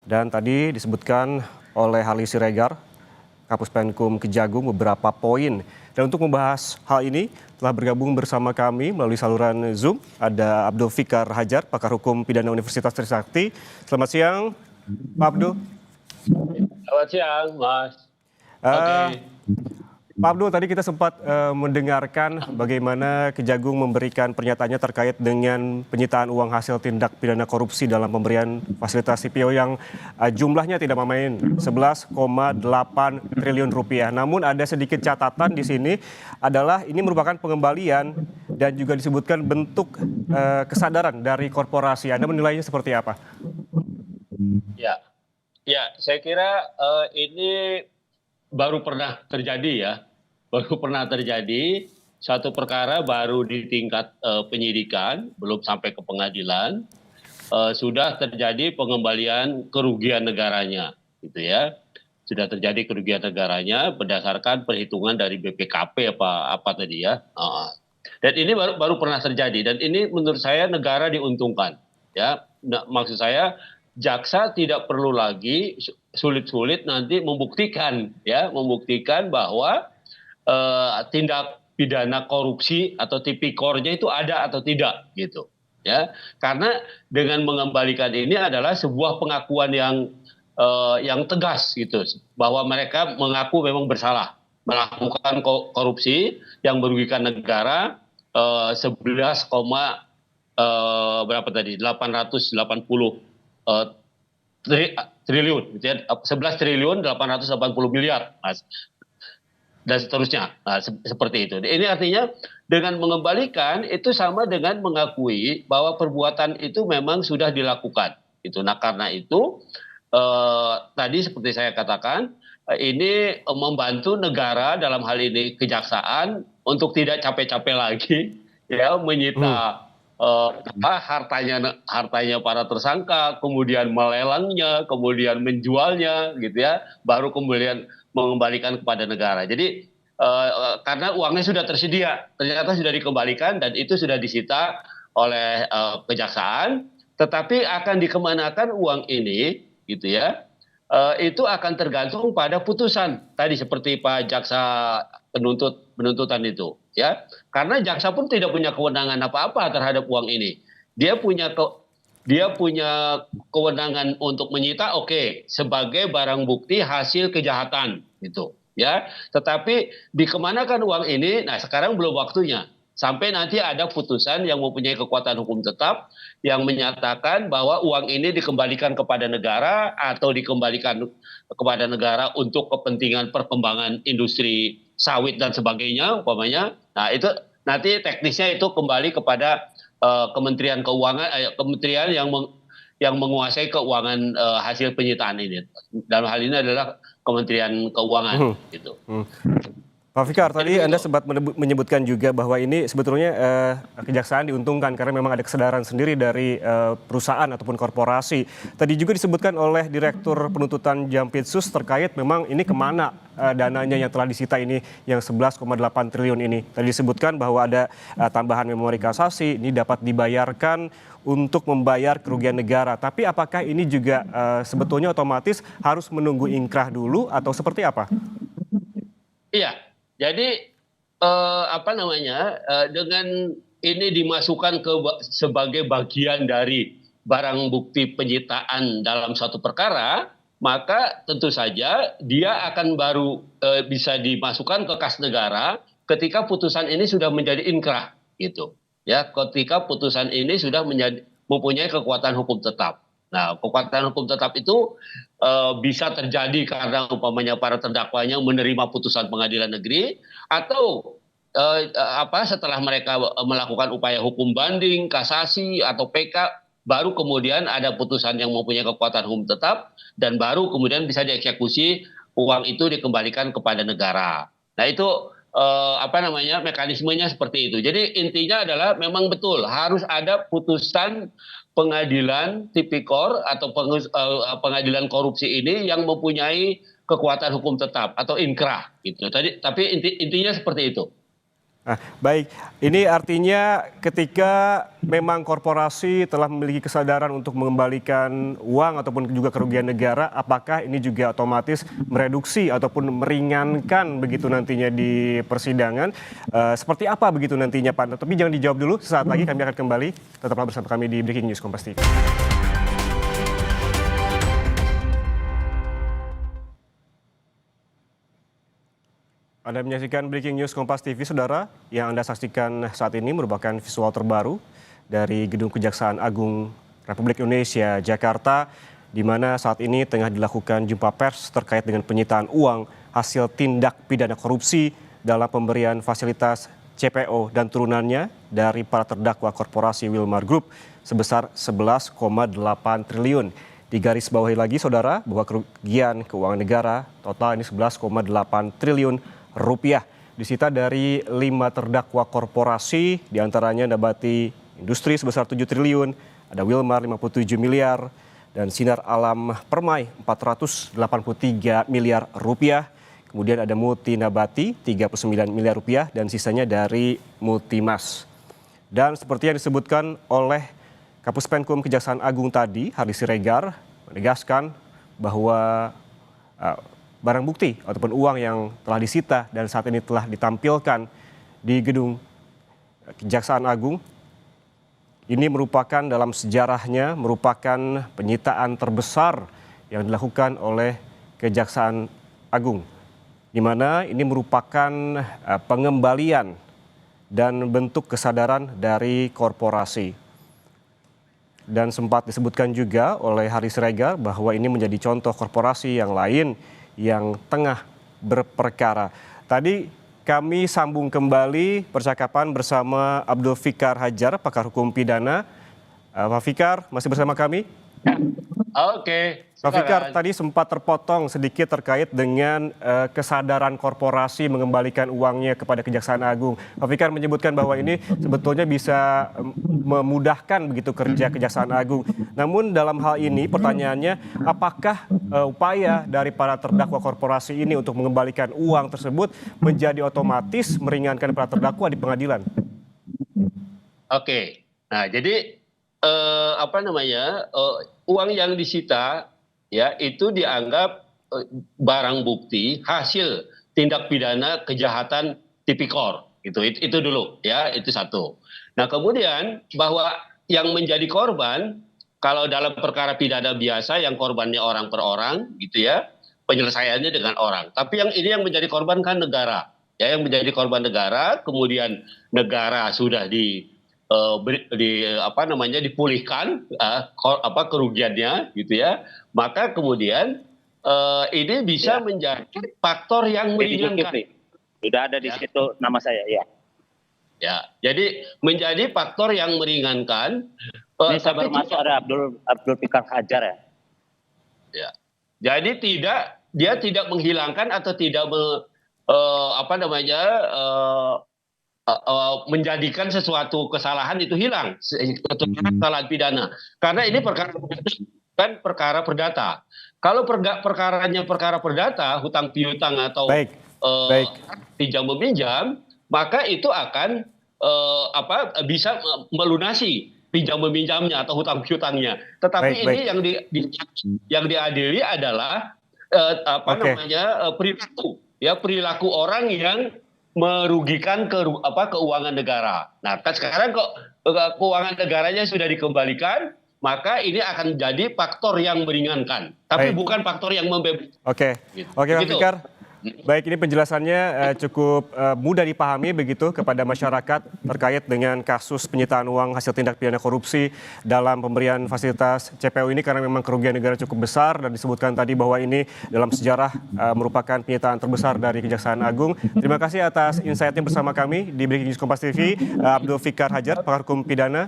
Dan tadi disebutkan oleh Harley Siregar, Kapus Penkum Kejagung beberapa poin. Dan untuk membahas hal ini telah bergabung bersama kami melalui saluran Zoom ada Abdul Fikar Hajar, pakar hukum pidana Universitas Trisakti. Selamat siang, Pak Abdul. Selamat siang, Mas. Oke. Eh, Pak Abdul, tadi kita sempat mendengarkan bagaimana Kejagung memberikan pernyataannya terkait dengan penyitaan uang hasil tindak pidana korupsi dalam pemberian fasilitas CPO yang jumlahnya tidak main, 11,8 triliun rupiah. Namun ada sedikit catatan di sini adalah ini merupakan pengembalian dan juga disebutkan bentuk kesadaran dari korporasi. Anda menilainya seperti apa? Ya, saya kira ini baru pernah terjadi ya. Baru pernah terjadi, satu perkara baru di tingkat penyidikan, belum sampai ke pengadilan, sudah terjadi pengembalian kerugian negaranya, gitu ya. Sudah terjadi kerugian negaranya berdasarkan perhitungan dari BPKP apa tadi ya. Dan ini baru pernah terjadi, dan ini menurut saya negara diuntungkan, ya. Nah, maksud saya jaksa tidak perlu lagi sulit-sulit nanti membuktikan bahwa tindak pidana korupsi atau tipikornya itu ada atau tidak gitu ya, karena dengan mengembalikan ini adalah sebuah pengakuan yang tegas gitu bahwa mereka mengaku memang bersalah melakukan korupsi yang merugikan negara 11, berapa tadi 880 triliun gitu ya, 11 triliun 880 miliar, Mas, dan seterusnya. Nah, seperti itu. Ini artinya dengan mengembalikan itu sama dengan mengakui bahwa perbuatan itu memang sudah dilakukan. Gitu. Nah, karena itu tadi seperti saya katakan, ini membantu negara dalam hal ini kejaksaan untuk tidak capek-capek lagi ya menyita hartanya para tersangka, kemudian melelangnya, kemudian menjualnya, gitu ya, baru kemudian mengembalikan kepada negara. Jadi karena uangnya sudah tersedia, ternyata sudah dikembalikan dan itu sudah disita oleh kejaksaan, tetapi akan dikemanakan uang ini, gitu ya, itu akan tergantung pada putusan tadi seperti Pak Jaksa penuntutan itu, ya, karena jaksa pun tidak punya kewenangan apa-apa terhadap uang ini. Dia punya kewenangan untuk menyita, oke, sebagai barang bukti hasil kejahatan, gitu, ya. Tetapi dikemanakan uang ini, nah sekarang belum waktunya. Sampai nanti ada putusan yang mempunyai kekuatan hukum tetap yang menyatakan bahwa uang ini dikembalikan kepada negara atau dikembalikan kepada negara untuk kepentingan perkembangan industri sawit dan sebagainya, umpamanya. Nah itu nanti teknisnya itu kembali kepada Kementerian Keuangan, kementerian yang menguasai keuangan hasil penyitaan ini. Dalam hal ini adalah Kementerian Keuangan, gitu. Pak Fikar, tadi Anda sempat menyebutkan juga bahwa ini sebetulnya kejaksaan diuntungkan karena memang ada kesadaran sendiri dari perusahaan ataupun korporasi. Tadi juga disebutkan oleh Direktur Penuntutan Jampitsus terkait memang ini kemana dananya yang telah disita ini yang 11,8 triliun ini. Tadi disebutkan bahwa ada tambahan memori kasasi, ini dapat dibayarkan untuk membayar kerugian negara. Tapi apakah ini juga sebetulnya otomatis harus menunggu ingkrah dulu atau seperti apa? Iya. Jadi dengan ini dimasukkan sebagai bagian dari barang bukti penyitaan dalam suatu perkara, maka tentu saja dia akan baru bisa dimasukkan ke kas negara ketika putusan ini sudah menjadi inkrah, gitu. Ya, ketika putusan ini sudah mempunyai kekuatan hukum tetap. Nah, kekuatan hukum tetap itu bisa terjadi karena umpamanya para terdakwanya menerima putusan pengadilan negeri atau setelah mereka melakukan upaya hukum banding, kasasi atau PK, baru kemudian ada putusan yang mempunyai kekuatan hukum tetap dan baru kemudian bisa dieksekusi, uang itu dikembalikan kepada negara. Nah, itu mekanismenya seperti itu. Jadi intinya adalah memang betul harus ada putusan pengadilan tipikor atau pengadilan korupsi ini yang mempunyai kekuatan hukum tetap atau inkrah, gitu. Tapi intinya seperti itu. Nah, baik, ini artinya ketika memang korporasi telah memiliki kesadaran untuk mengembalikan uang ataupun juga kerugian negara, apakah ini juga otomatis mereduksi ataupun meringankan begitu nantinya di persidangan? Seperti apa begitu nantinya, Pak? Tapi jangan dijawab dulu, sesaat lagi kami akan kembali. Tetaplah bersama kami di Breaking News Kompas TV. Anda menyaksikan Breaking News Kompas TV, Saudara. Yang Anda saksikan saat ini merupakan visual terbaru dari Gedung Kejaksaan Agung Republik Indonesia, Jakarta, di mana saat ini tengah dilakukan jumpa pers terkait dengan penyitaan uang hasil tindak pidana korupsi dalam pemberian fasilitas CPO dan turunannya dari para terdakwa korporasi Wilmar Group sebesar 11,8 triliun. Digaris bawahi lagi, Saudara, bahwa kerugian keuangan negara total ini 11,8 triliun rupiah disita dari 5 terdakwa korporasi, diantaranya Nabati Industri sebesar 7 triliun, ada Wilmar 57 miliar, dan Sinar Alam Permai 483 miliar rupiah. Kemudian ada Multi Nabati 39 miliar rupiah dan sisanya dari Multimas. Dan seperti yang disebutkan oleh Kapus Penkum Kejaksaan Agung tadi, Hardy Siregar menegaskan bahwa barang bukti ataupun uang yang telah disita dan saat ini telah ditampilkan di Gedung Kejaksaan Agung ini merupakan dalam sejarahnya merupakan penyitaan terbesar yang dilakukan oleh Kejaksaan Agung, di mana ini merupakan pengembalian dan bentuk kesadaran dari korporasi. Dan sempat disebutkan juga oleh Hardy Siregar bahwa ini menjadi contoh korporasi yang lain yang tengah berperkara. Tadi kami sambung kembali percakapan bersama Abdul Fikar Hajar, pakar hukum pidana. Pak Fikar, masih bersama kami? Oke. Pak Fikar, tadi sempat terpotong sedikit terkait dengan kesadaran korporasi mengembalikan uangnya kepada Kejaksaan Agung. Pak Fikar menyebutkan bahwa ini sebetulnya bisa memudahkan begitu kerja Kejaksaan Agung. Namun dalam hal ini pertanyaannya, apakah upaya dari para terdakwa korporasi ini untuk mengembalikan uang tersebut menjadi otomatis meringankan para terdakwa di pengadilan? Oke. Nah, jadi uang yang disita ya itu dianggap barang bukti hasil tindak pidana kejahatan tipikor gitu. Itu dulu ya, itu satu. Nah, kemudian bahwa yang menjadi korban kalau dalam perkara pidana biasa yang korbannya orang per orang gitu ya, penyelesaiannya dengan orang. Tapi yang ini yang menjadi korban kan negara. Ya, yang menjadi korban negara, kemudian negara sudah dipulihkan kerugiannya gitu ya, maka kemudian ini bisa menjadi faktor yang meringankan. Sudah ada di situ nama saya ya. Ya, jadi menjadi faktor yang meringankan. Ini saya baru masuk ada Abdul Fikar Hajar ya. Ya, jadi dia tidak menghilangkan atau tidak menjadikan sesuatu kesalahan itu hilang, kesalahan pidana. Karena ini perkara perdata. Kalau perkaranya perkara perdata, hutang piutang atau pinjam meminjam, maka itu akan bisa melunasi pinjam meminjamnya atau hutang piutangnya. Tetapi ini yang diadili adalah perilaku orang yang merugikan keuangan negara. Nah, kan sekarang kok keuangan negaranya sudah dikembalikan, maka ini akan jadi faktor yang meringankan, tapi bukan faktor yang membebaskan. Oke, Pak Fikar. Baik, ini penjelasannya cukup mudah dipahami begitu kepada masyarakat terkait dengan kasus penyitaan uang hasil tindak pidana korupsi dalam pemberian fasilitas CPO ini, karena memang kerugian negara cukup besar dan disebutkan tadi bahwa ini dalam sejarah merupakan penyitaan terbesar dari Kejaksaan Agung. Terima kasih atas insight-nya bersama kami di Breaking News Kompas TV, Abdul Fikar Hajar, pakar hukum pidana.